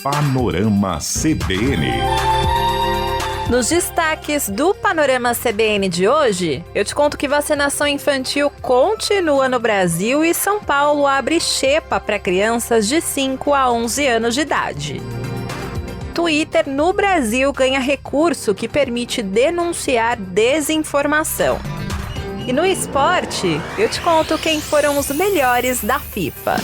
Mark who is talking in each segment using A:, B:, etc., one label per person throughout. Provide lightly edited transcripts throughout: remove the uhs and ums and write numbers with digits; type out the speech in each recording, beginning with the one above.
A: Panorama CBN.
B: Nos destaques do Panorama CBN de hoje, eu te conto que vacinação infantil continua no Brasil e São Paulo abre xepa para crianças de 5 a 11 anos de idade. Twitter no Brasil ganha recurso que permite denunciar desinformação. E no esporte, eu te conto quem foram os melhores da FIFA.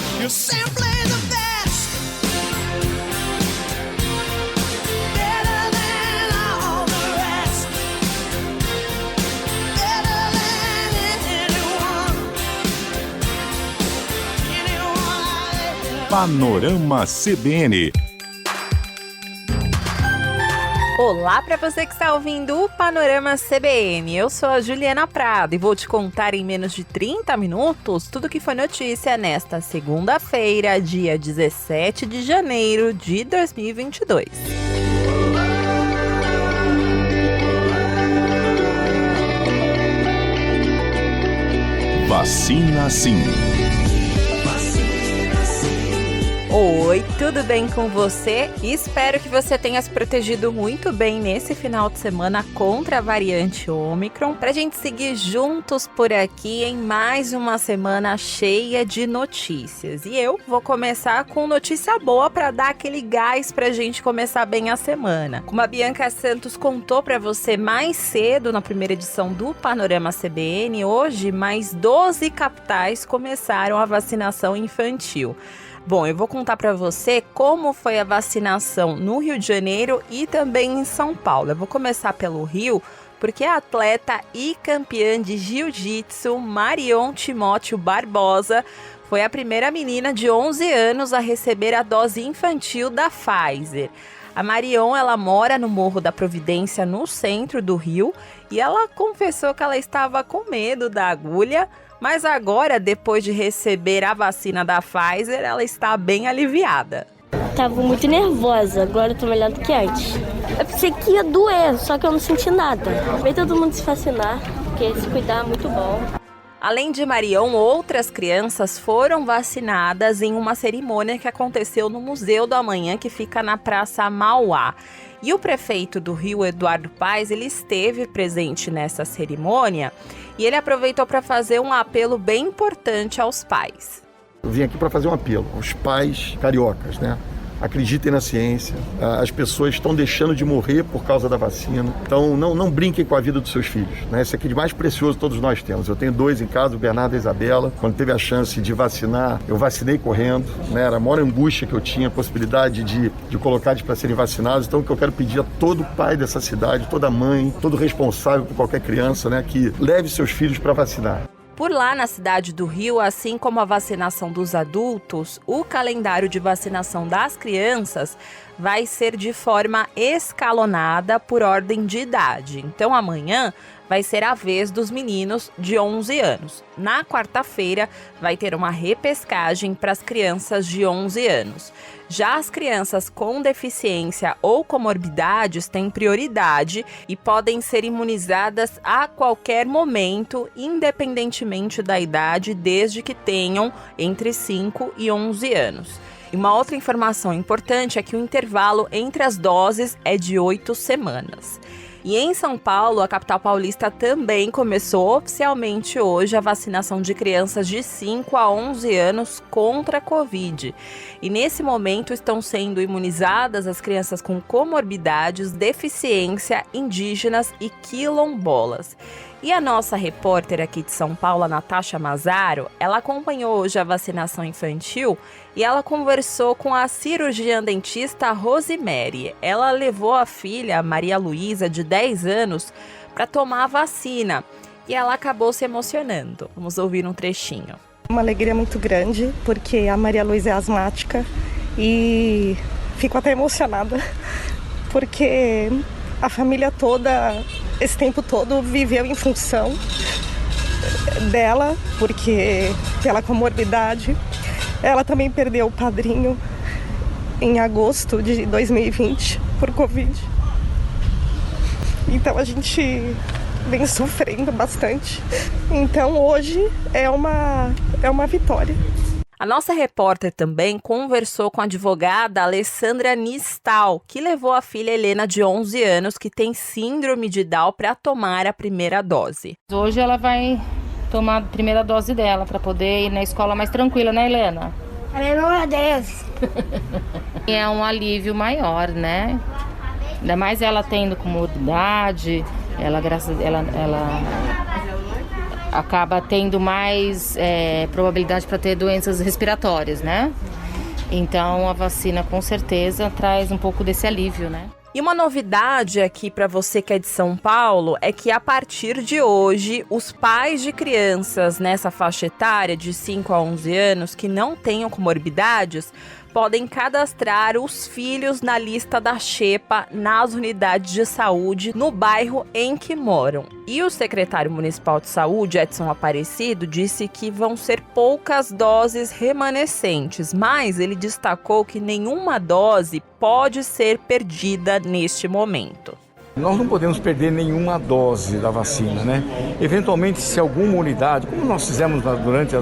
A: Panorama CBN.
B: Olá para você que está ouvindo o Panorama CBN. Eu sou a Juliana Prado e vou te contar em menos de 30 minutos tudo que foi notícia nesta segunda-feira, dia 17 de janeiro de 2022.
A: Vacina Sim.
B: Oi, tudo bem com você? Espero que você tenha se protegido muito bem nesse final de semana contra a variante Ômicron, pra gente seguir juntos por aqui em mais uma semana cheia de notícias. E eu vou começar com notícia boa pra dar aquele gás pra gente começar bem a semana. Como a Bianca Santos contou pra você mais cedo na primeira edição do Panorama CBN, hoje mais 12 capitais começaram a vacinação infantil. Bom, eu vou contar para você como foi a vacinação no Rio de Janeiro e também em São Paulo. Eu vou começar pelo Rio, porque a atleta e campeã de jiu-jitsu Marion Timóteo Barbosa foi a primeira menina de 11 anos a receber a dose infantil da Pfizer. A Marion, ela mora no Morro da Providência, no centro do Rio, e ela confessou que ela estava com medo da agulha, mas agora, depois de receber a vacina da Pfizer, ela está bem aliviada.
C: Tava muito nervosa, agora eu tô melhor do que antes. Eu pensei que ia doer, só que eu não senti nada. Vem todo mundo se vacinar, porque se cuidar é muito bom.
B: Além de Marion, outras crianças foram vacinadas em uma cerimônia que aconteceu no Museu do Amanhã, que fica na Praça Mauá. E o prefeito do Rio, Eduardo Paes, ele esteve presente nessa cerimônia e ele aproveitou para fazer um apelo bem importante aos pais.
D: Eu vim aqui para fazer um apelo aos pais cariocas, né? Acreditem na ciência, as pessoas estão deixando de morrer por causa da vacina, então não brinquem com a vida dos seus filhos, né? Isso aqui é de mais precioso todos nós temos. Eu tenho 2 em casa, o Bernardo e a Isabela. Quando teve a chance de vacinar, eu vacinei correndo, né? Era a maior angústia que eu tinha, a possibilidade de colocar eles para serem vacinados. Então o que eu quero pedir a todo pai dessa cidade, toda mãe, todo responsável por qualquer criança, né? Que leve seus filhos para vacinar.
B: Por lá na cidade do Rio, assim como a vacinação dos adultos, o calendário de vacinação das crianças vai ser de forma escalonada por ordem de idade. Então amanhã vai ser a vez dos meninos de 11 anos. Na quarta-feira vai ter uma repescagem para as crianças de 11 anos. Já as crianças com deficiência ou comorbidades têm prioridade e podem ser imunizadas a qualquer momento, independentemente da idade, desde que tenham entre 5 e 11 anos. E uma outra informação importante é que o intervalo entre as doses é de 8 semanas. E em São Paulo, a capital paulista também começou oficialmente hoje a vacinação de crianças de 5 a 11 anos contra a Covid. E nesse momento estão sendo imunizadas as crianças com comorbidades, deficiência, indígenas e quilombolas. E a nossa repórter aqui de São Paulo, a Natasha Mazaro, ela acompanhou hoje a vacinação infantil e ela conversou com a cirurgiã dentista Rosemary. Ela levou a filha, Maria Luísa, de 10 anos, para tomar a vacina e ela acabou se emocionando. Vamos ouvir um trechinho.
E: Uma alegria muito grande, porque a Maria Luísa é asmática e fico até emocionada, porque a família toda, esse tempo todo, viveu em função dela, porque pela comorbidade. Ela também perdeu o padrinho em agosto de 2020 por Covid. Então a gente vem sofrendo bastante. Então hoje é uma vitória.
B: A nossa repórter também conversou com a advogada Alessandra Nistal, que levou a filha Helena, de 11 anos, que tem síndrome de Down, para tomar a primeira dose.
F: Hoje ela vai tomar a primeira dose dela para poder ir na escola mais tranquila, né, Helena?
G: Meu Deus!
F: É um alívio maior, né? Ainda mais ela tendo comorbidade, ela acaba tendo mais probabilidade para ter doenças respiratórias, né? Então a vacina com certeza traz um pouco desse alívio, né?
B: E uma novidade aqui para você que é de São Paulo é que a partir de hoje, os pais de crianças nessa faixa etária de 5 a 11 anos que não tenham comorbidades podem cadastrar os filhos na lista da Xepa nas unidades de saúde no bairro em que moram. E o secretário municipal de saúde, Edson Aparecido, disse que vão ser poucas doses remanescentes, mas ele destacou que nenhuma dose pode ser perdida neste momento.
H: Nós não podemos perder nenhuma dose da vacina, né? Eventualmente, se alguma unidade, como nós fizemos durante a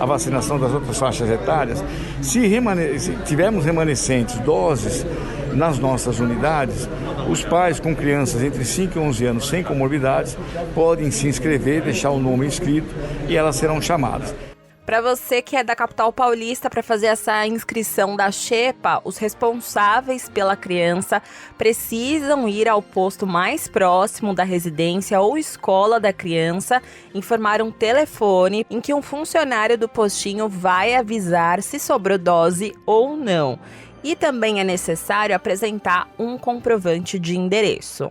H: vacinação das outras faixas etárias, se tivermos remanescentes doses nas nossas unidades, os pais com crianças entre 5 e 11 anos sem comorbidades podem se inscrever, deixar o nome inscrito e elas serão chamadas.
B: Para você que é da capital paulista, para fazer essa inscrição da Xepa, os responsáveis pela criança precisam ir ao posto mais próximo da residência ou escola da criança, informar um telefone em que um funcionário do postinho vai avisar se sobrou dose ou não. E também é necessário apresentar um comprovante de endereço.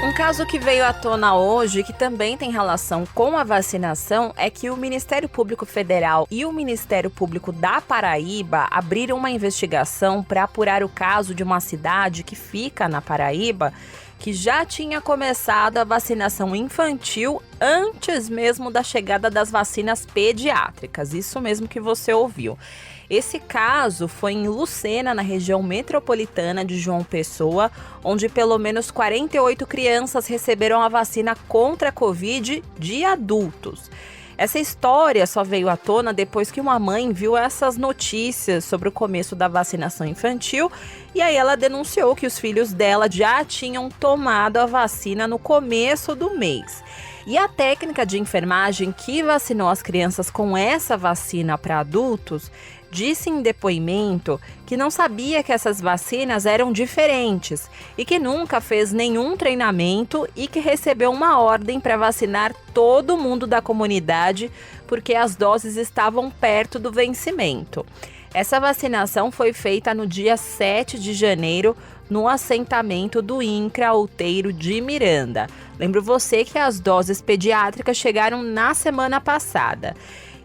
B: Um caso que veio à tona hoje, que também tem relação com a vacinação, é que o Ministério Público Federal e o Ministério Público da Paraíba abriram uma investigação para apurar o caso de uma cidade que fica na Paraíba, que já tinha começado a vacinação infantil antes mesmo da chegada das vacinas pediátricas. Isso mesmo que você ouviu. Esse caso foi em Lucena, na região metropolitana de João Pessoa, onde pelo menos 48 crianças receberam a vacina contra a Covid de adultos. Essa história só veio à tona depois que uma mãe viu essas notícias sobre o começo da vacinação infantil e aí ela denunciou que os filhos dela já tinham tomado a vacina no começo do mês. E a técnica de enfermagem que vacinou as crianças com essa vacina para adultos disse em depoimento que não sabia que essas vacinas eram diferentes e que nunca fez nenhum treinamento e que recebeu uma ordem para vacinar todo mundo da comunidade porque as doses estavam perto do vencimento. Essa vacinação foi feita no dia 7 de janeiro no assentamento do INCRA Outeiro de Miranda. Lembro você que as doses pediátricas chegaram na semana passada.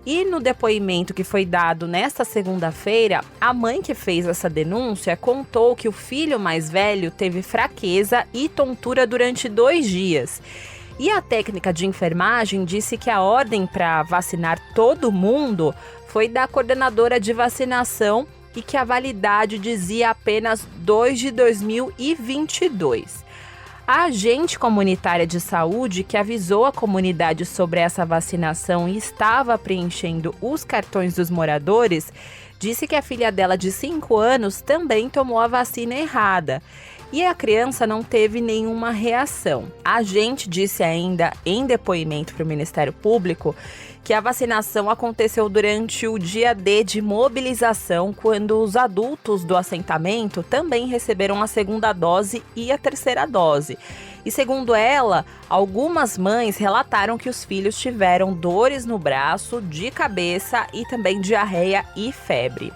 B: E no depoimento que foi dado nesta segunda-feira, a mãe que fez essa denúncia contou que o filho mais velho teve fraqueza e tontura durante 2 dias. E a técnica de enfermagem disse que a ordem para vacinar todo mundo foi da coordenadora de vacinação e que a validade dizia apenas 2 de 2022. A agente comunitária de saúde, que avisou a comunidade sobre essa vacinação e estava preenchendo os cartões dos moradores, disse que a filha dela de 5 anos também tomou a vacina errada. E a criança não teve nenhuma reação. A agente disse ainda, em depoimento para o Ministério Público, que a vacinação aconteceu durante o dia D de mobilização, quando os adultos do assentamento também receberam a segunda dose e a terceira dose. E segundo ela, algumas mães relataram que os filhos tiveram dores no braço, de cabeça e também diarreia e febre.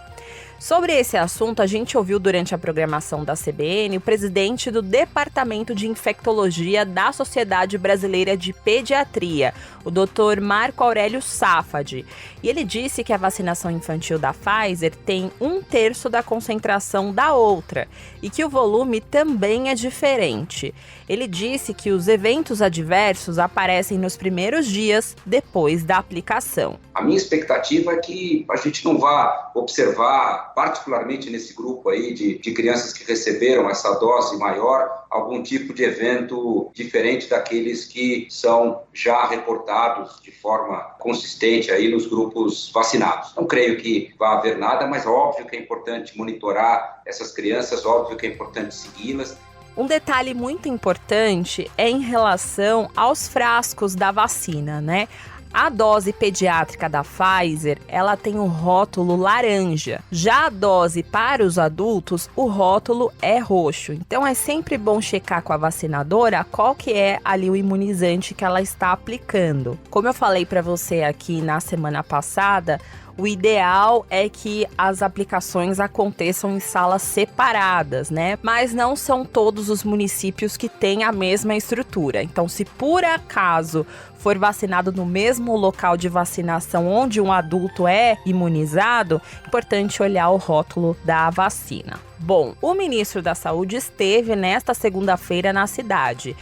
B: Sobre esse assunto, a gente ouviu durante a programação da CBN o presidente do Departamento de Infectologia da Sociedade Brasileira de Pediatria, o Dr. Marco Aurélio Safadi. E ele disse que a vacinação infantil da Pfizer tem 1/3 da concentração da outra e que o volume também é diferente. Ele disse que os eventos adversos aparecem nos primeiros dias depois da aplicação.
I: A minha expectativa é que a gente não vá observar particularmente nesse grupo aí de crianças que receberam essa dose maior, algum tipo de evento diferente daqueles que são já reportados de forma consistente aí nos grupos vacinados. Não creio que vá haver nada, mas óbvio que é importante monitorar essas crianças, óbvio que é importante segui-las.
B: Um detalhe muito importante é em relação aos frascos da vacina, né? A dose pediátrica da Pfizer, ela tem um rótulo laranja. Já a dose para os adultos, o rótulo é roxo. Então é sempre bom checar com a vacinadora qual que é ali o imunizante que ela está aplicando. Como eu falei para você aqui na semana passada, o ideal é que as aplicações aconteçam em salas separadas, né? Mas não são todos os municípios que têm a mesma estrutura. Então, se por acaso for vacinado no mesmo local de vacinação onde um adulto é imunizado, é importante olhar o rótulo da vacina. Bom, o ministro da Saúde esteve nesta segunda-feira na cidade.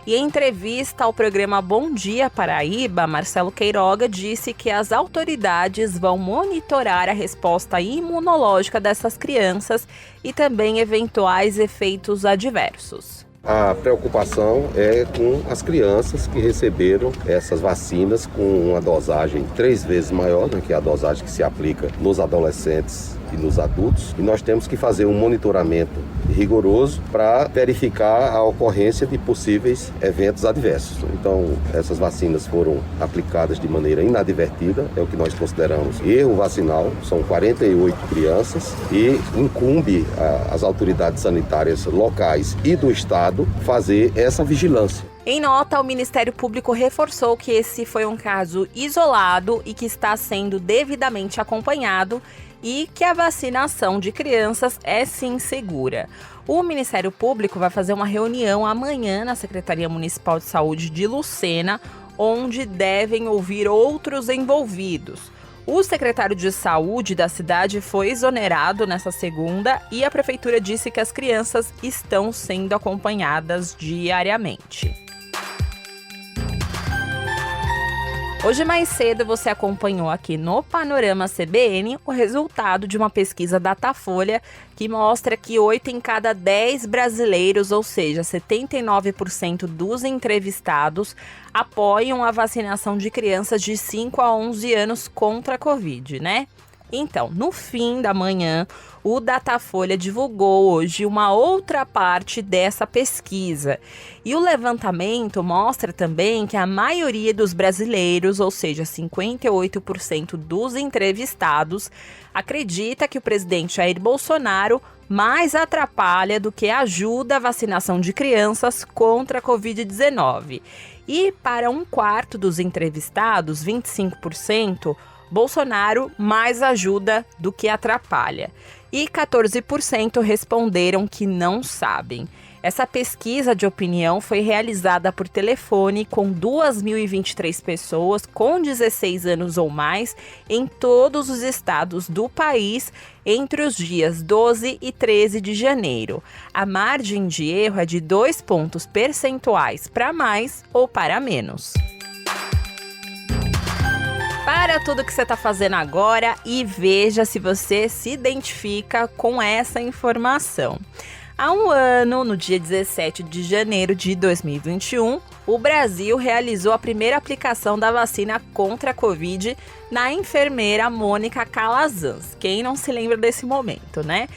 B: E em entrevista ao programa Bom Dia Paraíba, Marcelo Queiroga disse que as autoridades vão monitorar a resposta imunológica dessas crianças e também eventuais efeitos adversos.
J: A preocupação é com as crianças que receberam essas vacinas com uma dosagem 3 vezes maior do que a dosagem que se aplica nos adolescentes e nos adultos. E nós temos que fazer um monitoramento rigoroso para verificar a ocorrência de possíveis eventos adversos. Então, essas vacinas foram aplicadas de maneira inadvertida, é o que nós consideramos erro vacinal. São 48 crianças e incumbe às autoridades sanitárias locais e do Estado fazer essa vigilância.
B: Em nota, o Ministério Público reforçou que esse foi um caso isolado e que está sendo devidamente acompanhado e que a vacinação de crianças é sim segura. O Ministério Público vai fazer uma reunião amanhã na Secretaria Municipal de Saúde de Lucena, onde devem ouvir outros envolvidos. O secretário de Saúde da cidade foi exonerado nessa segunda e a prefeitura disse que as crianças estão sendo acompanhadas diariamente. Hoje mais cedo você acompanhou aqui no Panorama CBN o resultado de uma pesquisa Datafolha que mostra que 8 em cada 10 brasileiros, ou seja, 79% dos entrevistados, apoiam a vacinação de crianças de 5 a 11 anos contra a Covid, né? Então, no fim da manhã, o Datafolha divulgou hoje uma outra parte dessa pesquisa. E o levantamento mostra também que a maioria dos brasileiros, ou seja, 58% dos entrevistados, acredita que o presidente Jair Bolsonaro mais atrapalha do que ajuda a vacinação de crianças contra a Covid-19. E para 1/4 dos entrevistados, 25%, Bolsonaro mais ajuda do que atrapalha. E 14% responderam que não sabem. Essa pesquisa de opinião foi realizada por telefone com 2.023 pessoas com 16 anos ou mais em todos os estados do país entre os dias 12 e 13 de janeiro. A margem de erro é de 2 pontos percentuais para mais ou para menos. Para tudo que você está fazendo agora e veja se você se identifica com essa informação. Há um ano, no dia 17 de janeiro de 2021, o Brasil realizou a primeira aplicação da vacina contra a Covid na enfermeira Mônica Calazans. Quem não se lembra desse momento, né?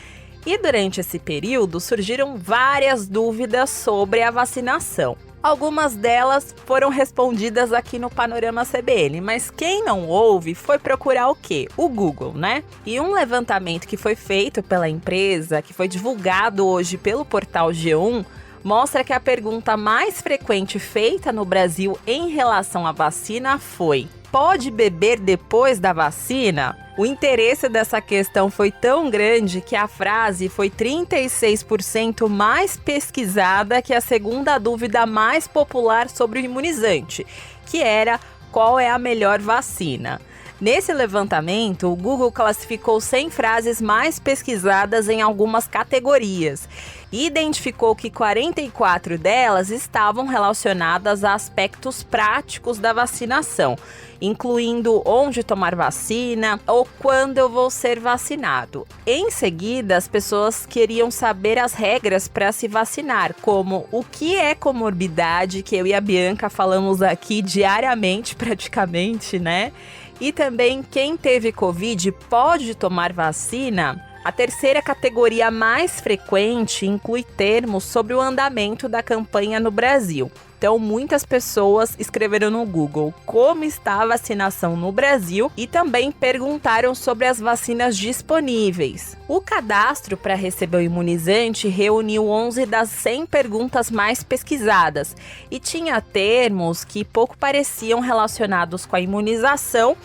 B: E durante esse período surgiram várias dúvidas sobre a vacinação. Algumas delas foram respondidas aqui no Panorama CBN, mas quem não ouve foi procurar o quê? O Google, né? E um levantamento que foi feito pela empresa, que foi divulgado hoje pelo portal G1, mostra que a pergunta mais frequente feita no Brasil em relação à vacina foi: pode beber depois da vacina? O interesse dessa questão foi tão grande que a frase foi 36% mais pesquisada que a segunda dúvida mais popular sobre o imunizante, que era: qual é a melhor vacina? Nesse levantamento, o Google classificou 100 frases mais pesquisadas em algumas categorias e identificou que 44 delas estavam relacionadas a aspectos práticos da vacinação, incluindo onde tomar vacina ou quando eu vou ser vacinado. Em seguida, as pessoas queriam saber as regras para se vacinar, como o que é comorbidade, que eu e a Bianca falamos aqui diariamente praticamente, né? E também quem teve Covid pode tomar vacina. A terceira categoria mais frequente inclui termos sobre o andamento da campanha no Brasil. Então, muitas pessoas escreveram no Google como está a vacinação no Brasil e também perguntaram sobre as vacinas disponíveis. O cadastro para receber o imunizante reuniu 11 das 100 perguntas mais pesquisadas e tinha termos que pouco pareciam relacionados com a imunização,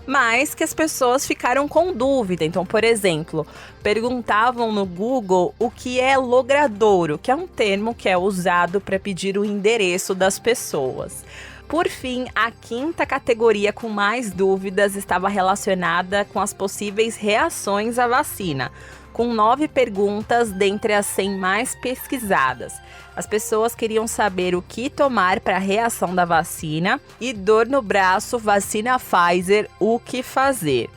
B: mas que as pessoas ficaram com dúvida. Então, por exemplo, perguntavam no Google o que é logradouro, que é um termo que é usado para pedir o endereço das pessoas. Por fim, a quinta categoria com mais dúvidas estava relacionada com as possíveis reações à vacina, com 9 perguntas dentre as 100 mais pesquisadas. As pessoas queriam saber o que tomar para a reação da vacina e dor no braço, vacina Pfizer, o que fazer.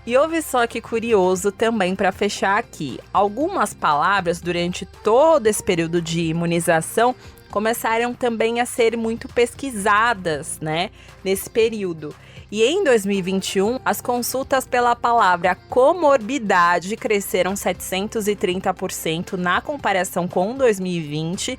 B: E ouve só que curioso também para fechar aqui. Algumas palavras durante todo esse período de imunização começaram também a ser muito pesquisadas, né, nesse período. E em 2021, as consultas pela palavra comorbidade cresceram 730% na comparação com 2020,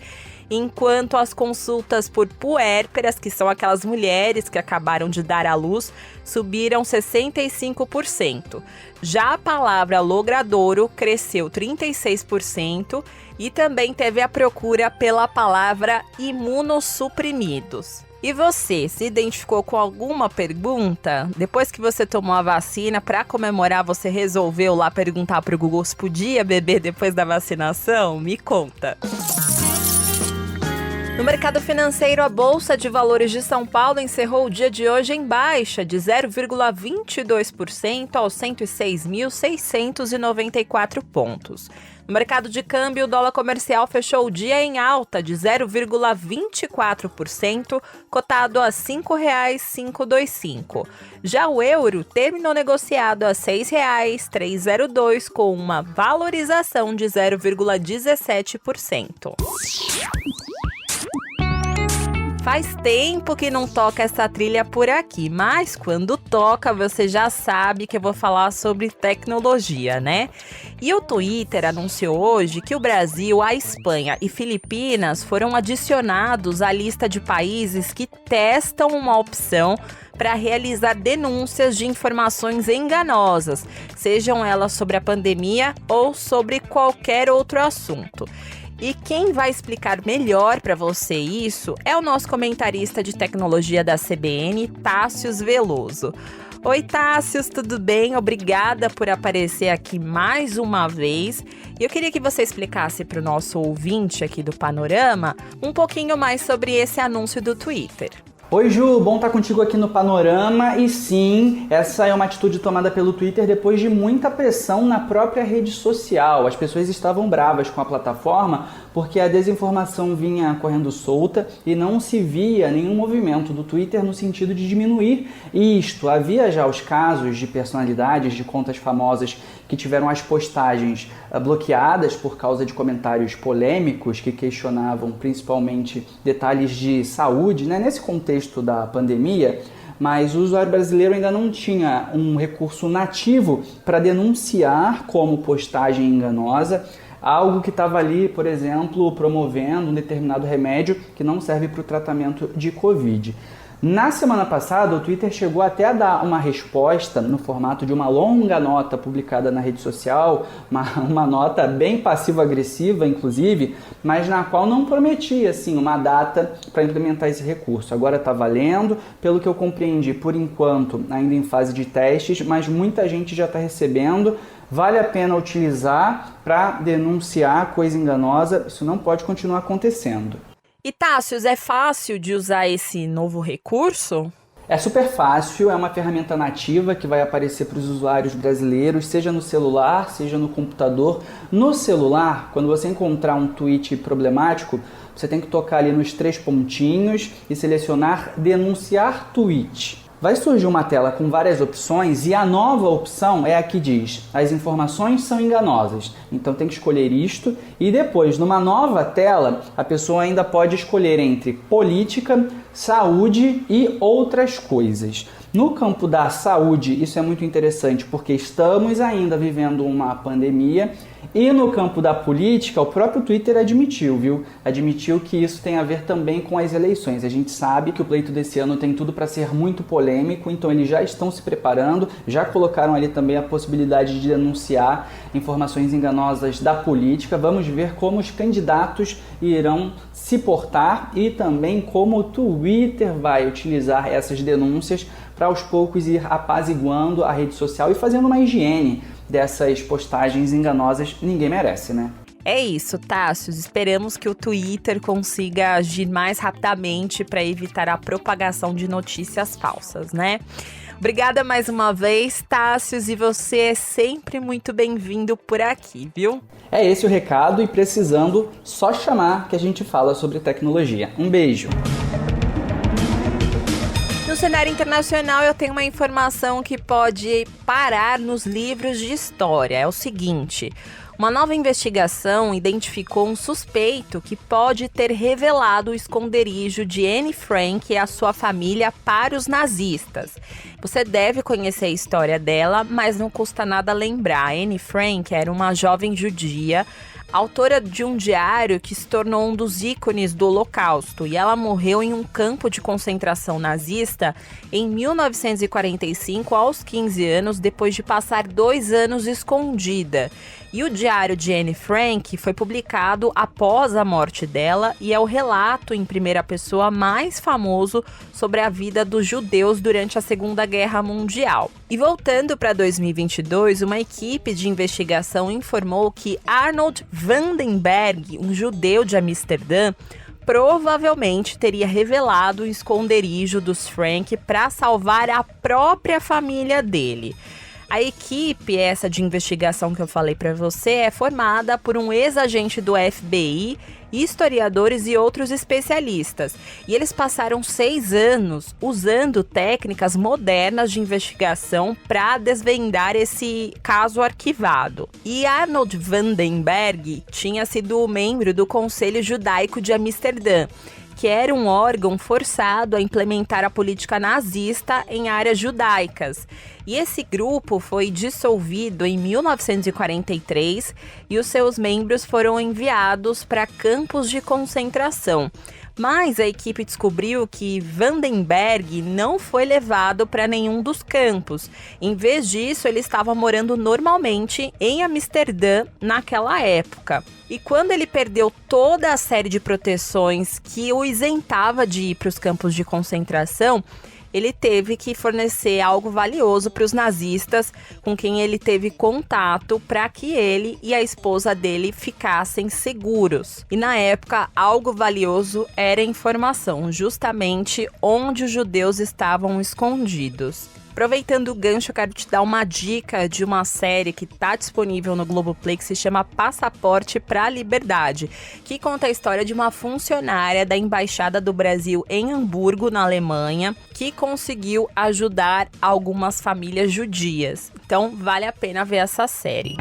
B: enquanto as consultas por puérperas, que são aquelas mulheres que acabaram de dar à luz, subiram 65%. Já a palavra logradouro cresceu 36% e também teve a procura pela palavra imunossuprimidos. E você, se identificou com alguma pergunta? Depois que você tomou a vacina, para comemorar, você resolveu lá perguntar para o Google se podia beber depois da vacinação? Me conta! No mercado financeiro, a Bolsa de Valores de São Paulo encerrou o dia de hoje em baixa de 0,22% aos 106.694 pontos. No mercado de câmbio, o dólar comercial fechou o dia em alta de 0,24%, cotado a R$ 5,525. Já o euro terminou negociado a R$ 6,302, com uma valorização de 0,17%. Faz tempo que não toca essa trilha por aqui, mas quando toca você já sabe que eu vou falar sobre tecnologia, né? E o Twitter anunciou hoje que o Brasil, a Espanha e Filipinas foram adicionados à lista de países que testam uma opção para realizar denúncias de informações enganosas, sejam elas sobre a pandemia ou sobre qualquer outro assunto. E quem vai explicar melhor para você isso é o nosso comentarista de tecnologia da CBN, Tássius Veloso. Oi, Tássius, tudo bem? Obrigada por aparecer aqui mais uma vez. E eu queria que você explicasse para o nosso ouvinte aqui do Panorama um pouquinho mais sobre esse anúncio do Twitter.
K: Oi, Ju, bom estar contigo aqui no Panorama. E sim, essa é uma atitude tomada pelo Twitter depois de muita pressão na própria rede social. As pessoas estavam bravas com a plataforma porque a desinformação vinha correndo solta e não se via nenhum movimento do Twitter no sentido de diminuir isto. Havia já os casos de personalidades de contas famosas que tiveram as postagens bloqueadas por causa de comentários polêmicos que questionavam principalmente detalhes de saúde, né? Nesse contexto da pandemia, mas o usuário brasileiro ainda não tinha um recurso nativo para denunciar como postagem enganosa algo que estava ali, por exemplo, promovendo um determinado remédio que não serve para o tratamento de Covid. Na semana passada, o Twitter chegou até a dar uma resposta no formato de uma longa nota publicada na rede social, uma nota bem passivo-agressiva, inclusive, mas na qual não prometia assim, uma data para implementar esse recurso. Agora está valendo, pelo que eu compreendi, por enquanto, ainda em fase de testes, mas muita gente já está recebendo. Vale a pena utilizar para denunciar coisa enganosa, isso não pode continuar acontecendo.
B: E, Tássius, é fácil de usar esse novo recurso?
K: É super fácil, é uma ferramenta nativa que vai aparecer para os usuários brasileiros, seja no celular, seja no computador. No celular, quando você encontrar um tweet problemático, você tem que tocar ali nos 3 pontinhos e selecionar denunciar tweet. Vai surgir uma tela com várias opções e a nova opção é a que diz: as informações são enganosas. Então tem que escolher isto e depois, numa nova tela, a pessoa ainda pode escolher entre política, saúde e outras coisas. No campo da saúde, isso é muito interessante porque estamos ainda vivendo uma pandemia. E no campo da política, o próprio Twitter admitiu, viu? Admitiu que isso tem a ver também com as eleições. A gente sabe que o pleito desse ano tem tudo para ser muito polêmico, então eles já estão se preparando, já colocaram ali também a possibilidade de denunciar informações enganosas da política. Vamos ver como os candidatos irão se portar e também como o Twitter vai utilizar essas denúncias para aos poucos ir apaziguando a rede social e fazendo uma higiene dessas postagens enganosas. Ninguém merece, né?
B: É isso, Tássios. Esperamos que o Twitter consiga agir mais rapidamente para evitar a propagação de notícias falsas, né? Obrigada mais uma vez, Tássios, e você é sempre muito bem-vindo por aqui, viu?
K: É esse o recado e precisando, só chamar que a gente fala sobre tecnologia. Um beijo!
B: No cenário internacional, eu tenho uma informação que pode parar nos livros de história. É o seguinte: uma nova investigação identificou um suspeito que pode ter revelado o esconderijo de Anne Frank e a sua família para os nazistas. Você deve conhecer a história dela, mas não custa nada lembrar. Anne Frank era uma jovem judia, autora de um diário que se tornou um dos ícones do Holocausto, e ela morreu em um campo de concentração nazista em 1945, aos 15 anos, depois de passar 2 anos escondida. E o diário de Anne Frank foi publicado após a morte dela e é o relato em primeira pessoa mais famoso sobre a vida dos judeus durante a Segunda Guerra Mundial. E voltando para 2022, uma equipe de investigação informou que Arnold Vandenberg, um judeu de Amsterdã, provavelmente teria revelado o esconderijo dos Frank para salvar a própria família dele. A equipe, essa de investigação que eu falei para você, é formada por um ex-agente do FBI, historiadores e outros especialistas. E eles passaram 6 anos usando técnicas modernas de investigação para desvendar esse caso arquivado. E Arnold Vandenberg tinha sido membro do Conselho Judaico de Amsterdã, que era um órgão forçado a implementar a política nazista em áreas judaicas. E esse grupo foi dissolvido em 1943 e os seus membros foram enviados para campos de concentração. Mas a equipe descobriu que Vandenberg não foi levado para nenhum dos campos. Em vez disso, ele estava morando normalmente em Amsterdã naquela época. E quando ele perdeu toda a série de proteções que o isentava de ir para os campos de concentração, ele teve que fornecer algo valioso para os nazistas com quem ele teve contato para que ele e a esposa dele ficassem seguros. E na época, algo valioso era informação, justamente onde os judeus estavam escondidos. Aproveitando o gancho, eu quero te dar uma dica de uma série que está disponível no Globoplay que se chama Passaporte para a Liberdade, que conta a história de uma funcionária da Embaixada do Brasil em Hamburgo, na Alemanha, que conseguiu ajudar algumas famílias judias. Então, vale a pena ver essa série.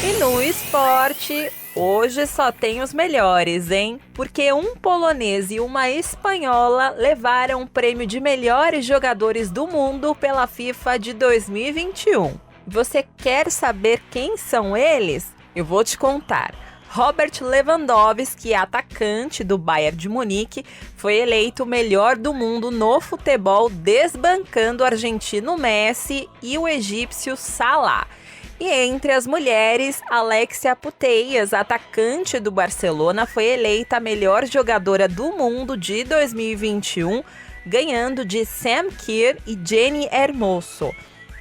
B: E no esporte, hoje só tem os melhores, hein? Porque um polonês e uma espanhola levaram o prêmio de melhores jogadores do mundo pela FIFA de 2021. Você quer saber quem são eles? Eu vou te contar. Robert Lewandowski, atacante do Bayern de Munique, foi eleito o melhor do mundo no futebol, desbancando o argentino Messi e o egípcio Salah. E entre as mulheres, Alexia Putellas, atacante do Barcelona, foi eleita a melhor jogadora do mundo de 2021, ganhando de Sam Kerr e Jenny Hermoso.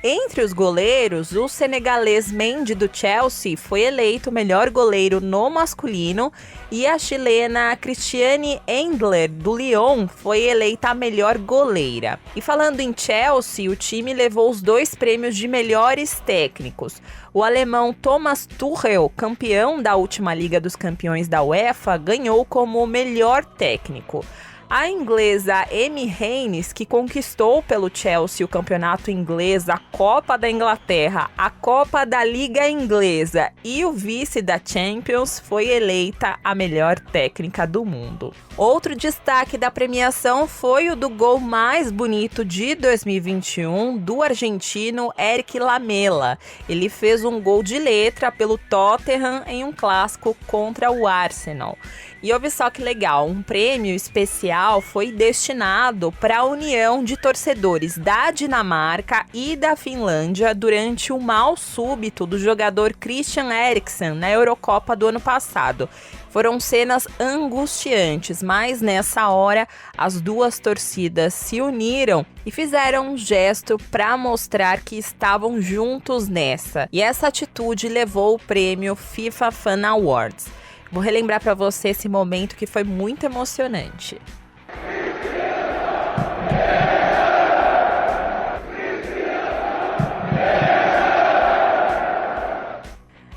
B: Entre os goleiros, o senegalês Mendy do Chelsea foi eleito o melhor goleiro no masculino e a chilena Christiane Endler do Lyon foi eleita a melhor goleira. E falando em Chelsea, o time levou os 2 prêmios de melhores técnicos. O alemão Thomas Tuchel, campeão da última Liga dos Campeões da UEFA, ganhou como melhor técnico. A inglesa Amy Haynes, que conquistou pelo Chelsea o campeonato inglês, a Copa da Inglaterra, a Copa da Liga Inglesa e o vice da Champions, foi eleita a melhor técnica do mundo. Outro destaque da premiação foi o do gol mais bonito de 2021 do argentino Eric Lamela. Ele fez um gol de letra pelo Tottenham em um clássico contra o Arsenal. E olha só que legal, um prêmio especial foi destinado para a união de torcedores da Dinamarca e da Finlândia durante o mal súbito do jogador Christian Eriksen na Eurocopa do ano passado. Foram cenas angustiantes, mas nessa hora as duas torcidas se uniram e fizeram um gesto para mostrar que estavam juntos nessa. E essa atitude levou o prêmio FIFA Fan Awards. Vou relembrar para você esse momento que foi muito emocionante.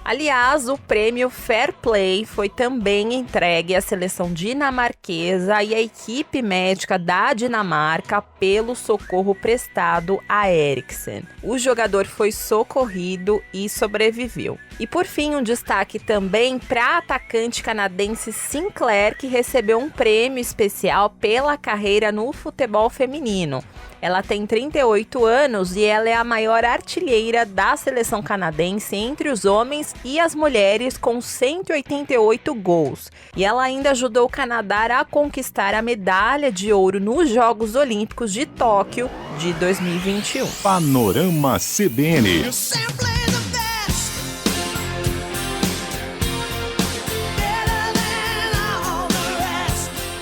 B: Aliás, o prêmio Fair Play foi também entregue à seleção dinamarquesa e à equipe médica da Dinamarca pelo socorro prestado a Eriksen. O jogador foi socorrido e sobreviveu. E por fim, um destaque também para a atacante canadense Sinclair, que recebeu um prêmio especial pela carreira no futebol feminino. Ela tem 38 anos e ela é a maior artilheira da seleção canadense entre os homens e as mulheres, com 188 gols. E ela ainda ajudou o Canadá a conquistar a medalha de ouro nos Jogos Olímpicos de Tóquio de 2021.
A: Panorama CBN.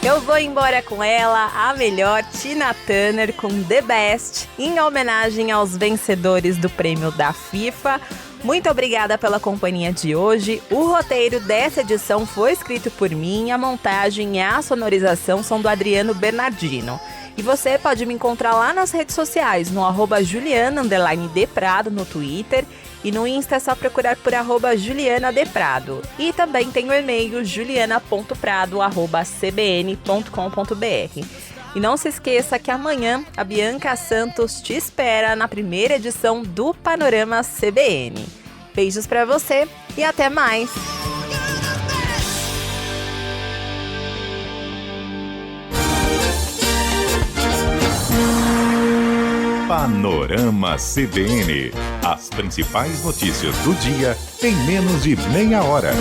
B: Eu vou embora com ela, a melhor, Tina Turner, com The Best, em homenagem aos vencedores do prêmio da FIFA. Muito obrigada pela companhia de hoje. O roteiro dessa edição foi escrito por mim, a montagem e a sonorização são do Adriano Bernardino. E você pode me encontrar lá nas redes sociais, no @Juliana_Deprado no Twitter. E no Insta é só procurar por @JulianaDeprado. E também tem o e-mail juliana.prado@cbn.com.br. E não se esqueça que amanhã a Bianca Santos te espera na primeira edição do Panorama CBN. Beijos pra você e até mais!
A: Panorama CBN. As principais notícias do dia em menos de meia hora.